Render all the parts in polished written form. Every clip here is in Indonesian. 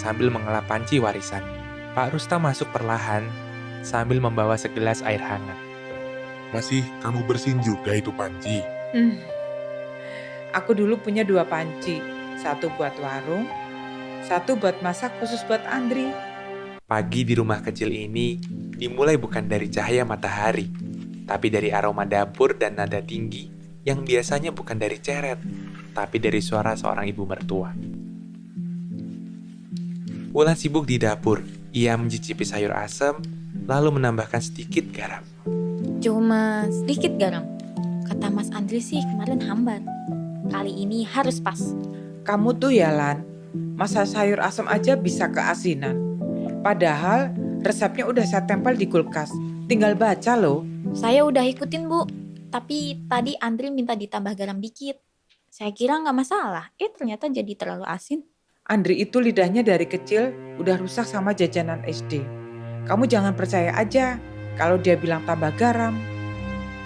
sambil mengelap panci warisan. Pak Rustam masuk perlahan sambil membawa segelas air hangat. Masih kamu bersihin juga itu panci? Aku dulu punya 2 panci. Satu buat warung, satu buat masak khusus buat Andri. Pagi di rumah kecil ini dimulai bukan dari cahaya matahari, tapi dari aroma dapur dan nada tinggi yang biasanya bukan dari ceret, tapi dari suara seorang ibu mertua. Wulan sibuk di dapur. Ia mencicipi sayur asem, lalu menambahkan sedikit garam. Cuma sedikit garam. Kata Mas Andri sih kemarin hambar. Kali ini harus pas. Kamu tuh ya Lan, masak sayur asam aja bisa keasinan. Padahal resepnya udah saya tempel di kulkas. Tinggal baca loh. Saya udah ikutin Bu. Tapi tadi Andri minta ditambah garam dikit. Saya kira nggak masalah. Ternyata jadi terlalu asin. Andri itu lidahnya dari kecil udah rusak sama jajanan SD. Kamu jangan percaya aja kalau dia bilang tambah garam.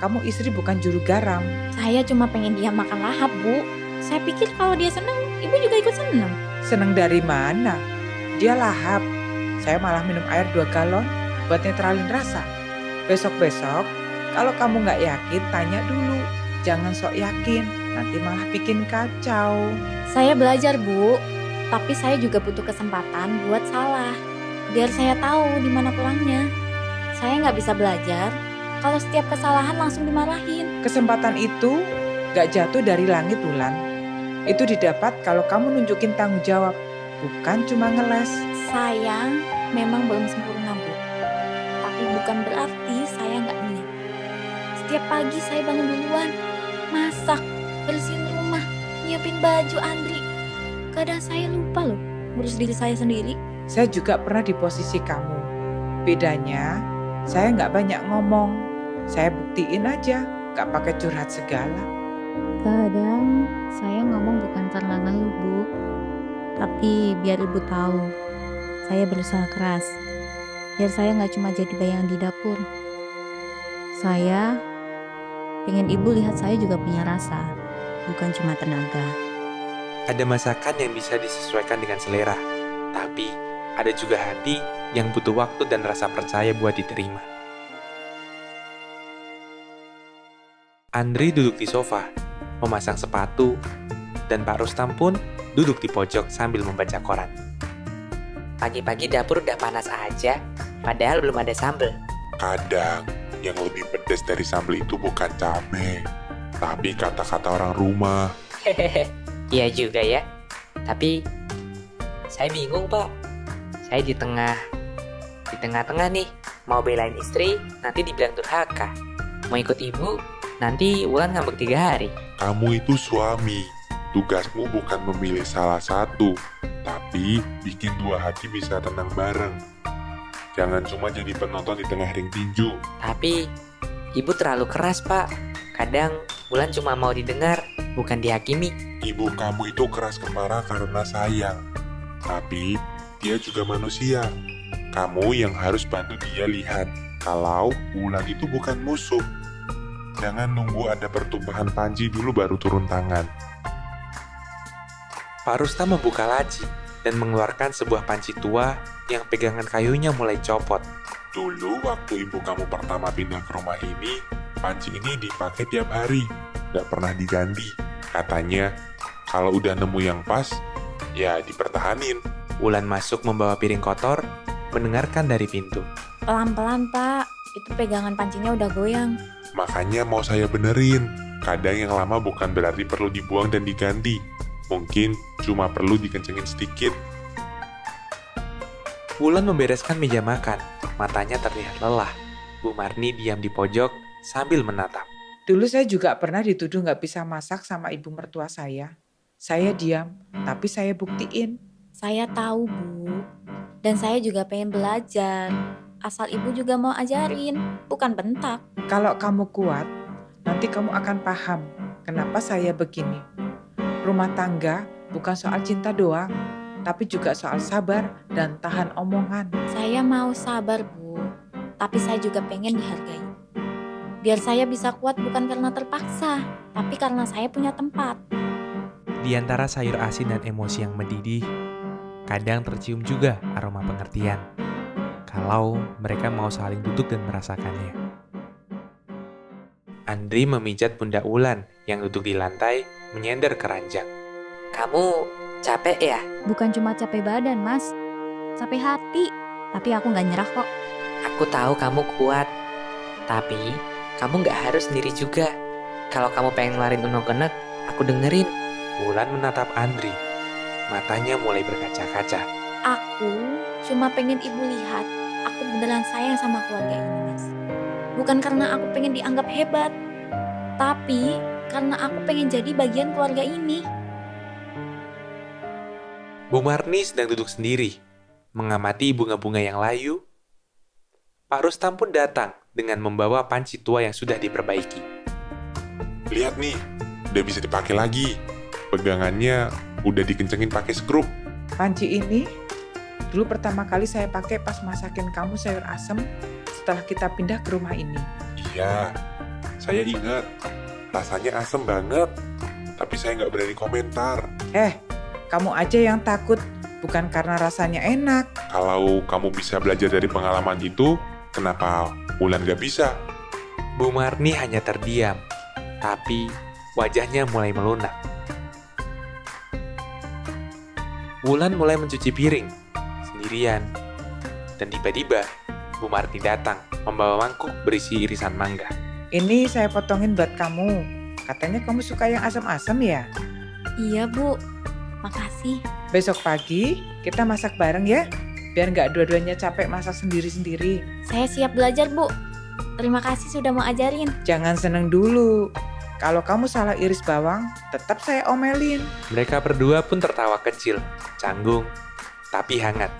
Kamu istri bukan juru garam. Saya cuma pengen dia makan lahap Bu. Saya pikir kalau dia seneng, Ibu juga ikut seneng. Seneng dari mana? Dia lahap. Saya malah minum air 2 galon buat netralin rasa. Besok-besok kalau kamu nggak yakin tanya dulu. Jangan sok yakin, nanti malah bikin kacau. Saya belajar Bu. Tapi saya juga butuh kesempatan buat salah. Biar saya tahu di mana pulangnya. Saya nggak bisa belajar kalau setiap kesalahan langsung dimarahin. Kesempatan itu gak jatuh dari langit Wulan. Itu didapat kalau kamu nunjukin tanggung jawab, bukan cuma ngeles. Saya memang belum sempurna Bu. Tapi bukan berarti saya nggak niat. Setiap pagi saya bangun duluan, masak, bersihin rumah, nyiapin baju Andri. Kadang saya lupa loh ngurus diri saya sendiri. Saya juga pernah di posisi kamu. Bedanya, saya gak banyak ngomong. Saya buktiin aja, gak pakai curhat segala. Kadang saya ngomong bukan karena ngeluh Bu, tapi biar Ibu tahu saya berusaha keras. Biar saya nggak cuma jadi bayangan di dapur. Saya pengen Ibu lihat saya juga punya rasa, bukan cuma tenaga. Ada masakan yang bisa disesuaikan dengan selera, tapi ada juga hati yang butuh waktu dan rasa percaya buat diterima. Andri duduk di sofa, memasang sepatu, dan Pak Rustam pun duduk di pojok sambil membaca koran. Pagi-pagi dapur udah panas aja, padahal belum ada sambal. Kadang yang lebih pedas dari sambal itu bukan cabai, tapi kata-kata orang rumah. Hehehe, iya juga ya. Tapi saya bingung Pak. Saya di tengah-tengah nih, mau belain istri, nanti dibilang durhaka. Mau ikut ibu, nanti Wulan ngambek 3 hari. Kamu itu suami. Tugasmu bukan memilih salah satu, tapi bikin 2 hati bisa tenang bareng. Jangan cuma jadi penonton di tengah ring tinju. Tapi ibu terlalu keras Pak. Kadang Wulan cuma mau didengar, bukan dihakimi. Ibu kamu itu keras kepala karena sayang. Tapi dia juga manusia. Kamu yang harus bantu dia lihat kalau Wulan itu bukan musuh. Jangan nunggu ada pertumpahan panci dulu baru turun tangan. Pak Rustam membuka laci dan mengeluarkan sebuah panci tua yang pegangan kayunya mulai copot. Dulu waktu ibu kamu pertama pindah ke rumah ini, panci ini dipakai tiap hari. Gak pernah diganti. Katanya, kalau udah nemu yang pas, ya dipertahanin. Wulan masuk membawa piring kotor, mendengarkan dari pintu. Pelan-pelan Pak, itu pegangan pancinya udah goyang. Makanya mau saya benerin. Kadang yang lama bukan berarti perlu dibuang dan diganti. Mungkin cuma perlu dikencengin sedikit. Wulan membereskan meja makan, matanya terlihat lelah. Bu Marni diam di pojok sambil menatap. Dulu saya juga pernah dituduh gak bisa masak sama ibu mertua saya. Saya diam, tapi saya buktiin. Saya tahu Bu, dan saya juga pengen belajar. Asal Ibu juga mau ajarin, bukan bentak. Kalau kamu kuat, nanti kamu akan paham kenapa saya begini. Rumah tangga bukan soal cinta doang, tapi juga soal sabar dan tahan omongan. Saya mau sabar Bu, tapi saya juga pengen dihargai. Biar saya bisa kuat bukan karena terpaksa, tapi karena saya punya tempat. Di antara sayur asin dan emosi yang mendidih, Kadang tercium juga aroma pengertian, kalau mereka mau saling duduk dan merasakannya. Andri memijat pundak Wulan yang duduk di lantai, menyender ke ranjang. Kamu capek ya? Bukan cuma capek badan, Mas. Capek hati. Tapi aku nggak nyerah kok. Aku tahu kamu kuat. Tapi kamu nggak harus sendiri juga. Kalau kamu pengen ngeluarin unek-unek, aku dengerin. Wulan menatap Andri. Matanya mulai berkaca-kaca. Aku cuma pengen ibu lihat aku beneran sayang sama keluarga ini, Mas. Bukan karena aku pengen dianggap hebat, tapi karena aku pengen jadi bagian keluarga ini. Bu Marni sedang duduk sendiri, mengamati bunga-bunga yang layu. Pak Rustam pun datang dengan membawa panci tua yang sudah diperbaiki. Lihat nih, udah bisa dipakai lagi. Pegangannya udah dikencengin pakai skrup. Panci ini dulu pertama kali saya pakai pas masakin kamu sayur asem setelah kita pindah ke rumah ini. Iya, saya ingat. Rasanya asem banget. Tapi saya nggak berani komentar. Kamu aja yang takut, bukan karena rasanya enak. Kalau kamu bisa belajar dari pengalaman itu, kenapa Wulan nggak bisa? Bu Marni hanya terdiam, tapi wajahnya mulai melunak. Wulan mulai mencuci piring, sendirian. Dan tiba-tiba, Bu Marni datang, membawa mangkuk berisi irisan mangga. Ini saya potongin buat kamu. Katanya kamu suka yang asam-asam ya? Iya, Bu. Makasih. Besok pagi kita masak bareng ya, biar nggak dua-duanya capek masak sendiri-sendiri. Saya siap belajar, Bu. Terima kasih sudah mau ajarin. Jangan seneng dulu. Kalau kamu salah iris bawang, tetap saya omelin. Mereka berdua pun tertawa kecil, canggung, tapi hangat.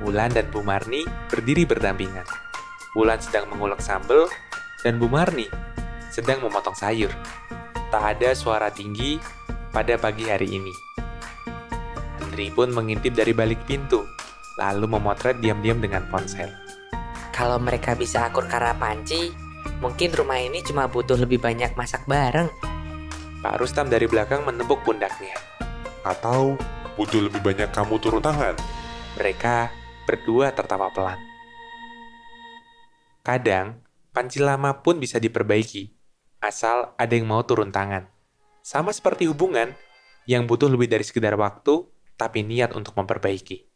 Wulan dan Bu Marni berdiri berdampingan. Wulan sedang mengulek sambal, dan Bu Marni sedang memotong sayur. Tak ada suara tinggi pada pagi hari ini. Andri pun mengintip dari balik pintu, lalu memotret diam-diam dengan ponsel. Kalau mereka bisa akur karena panci, mungkin rumah ini cuma butuh lebih banyak masak bareng. Pak Rustam dari belakang menepuk pundaknya. Atau butuh lebih banyak kamu turun tangan? Mereka berdua tertawa pelan. Kadang, panci lama pun bisa diperbaiki, asal ada yang mau turun tangan. Sama seperti hubungan, yang butuh lebih dari sekedar waktu, tapi niat untuk memperbaiki.